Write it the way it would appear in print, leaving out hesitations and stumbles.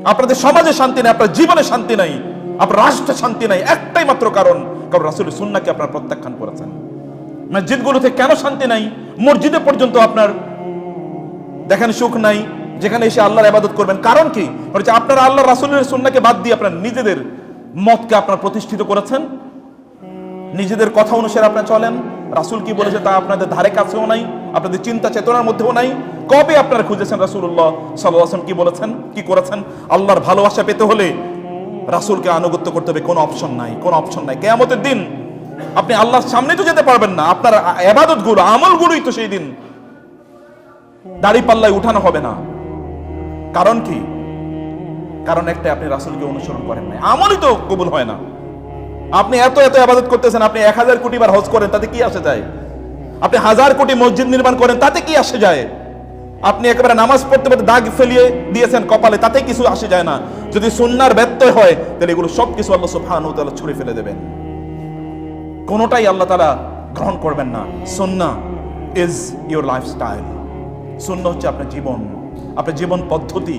আপনাদের সমাজে শান্তি নাই, আপনার জীবনে শান্তি নাই, আপনার রাষ্ট্রে শান্তি নাই, একটাই মাত্র কারণ রাসূলের সুন্নাহকে আপনারা প্রত্যাখ্যান করেছেন। মসজিদগুলোতে কেন শান্তি নাই? মসজিদে পর্যন্ত আপনার দেখেন সুখ নাই, যেখানে এসে আল্লাহর ইবাদত করবেন। কারণ কি? হচ্ছে আপনারা আল্লাহ রাসূলের সুন্নাহকে বাদ দিয়ে আপনার নিজেদের মতকে আপনারা প্রতিষ্ঠিত করেছেন, নিজেদের কথা অনুসারে আপনারা চলেন। রাসূল কি বলেছে তা আপনাদের ধারে কাছেও নাই, আপনাদের চিন্তা চেতনার মধ্যেও নাই। কবে আপনারা খুঁজেছেন রাসূলুল্লাহ সাল্লাল্লাহু আলাইহি ওয়াসাল্লাম কি বলেছেন, কি করেছেন? আল্লাহর ভালোবাসা পেতে হলে রাসূলকে আনুগত্য করতে হবে, কোনো অপশন নাই, কোনো অপশন নাই। কিয়ামতের দিন আপনি আল্লাহর সামনে তো যেতে পারবেন না, আপনার ইবাদতগুলো আমলগুলোই তো সেই দিন দাড়ি পাল্লায় উঠানো হবে না। কারণ কি? কারণ একটা, আপনি রাসূলকে অনুসরণ করেন না, আমলই তো কবুল হয় না। আপনি এত এত ইবাদত করতেছেন, আপনি 1000 কোটি বার হজ করেন, তাতে কি আসে যায়? আপনি 1000 কোটি মসজিদ নির্মাণ করেন, তাতে কি আসে যায়? আপনি একেবারে নামাজ পড়তে পড়তে দাগ ফেলিয়ে দিয়েছেন কপালে, তাতে কিছু আসে যায় না। যদি সুন্নাহর ব্যত্যয় হয়, তাহলে এগুলো সবকিছু আল্লাহ সুবহানাহু ওয়া তাআলা ছুঁড়ে ফেলে দেবেন, কোনোটাই আল্লাহ তাআলা গ্রহণ করবেন না। সুন্নাহ ইজ ইওর লাইফস্টাইল। সুন্নাহ হচ্ছে আপনার জীবন, আপনার জীবন পদ্ধতি।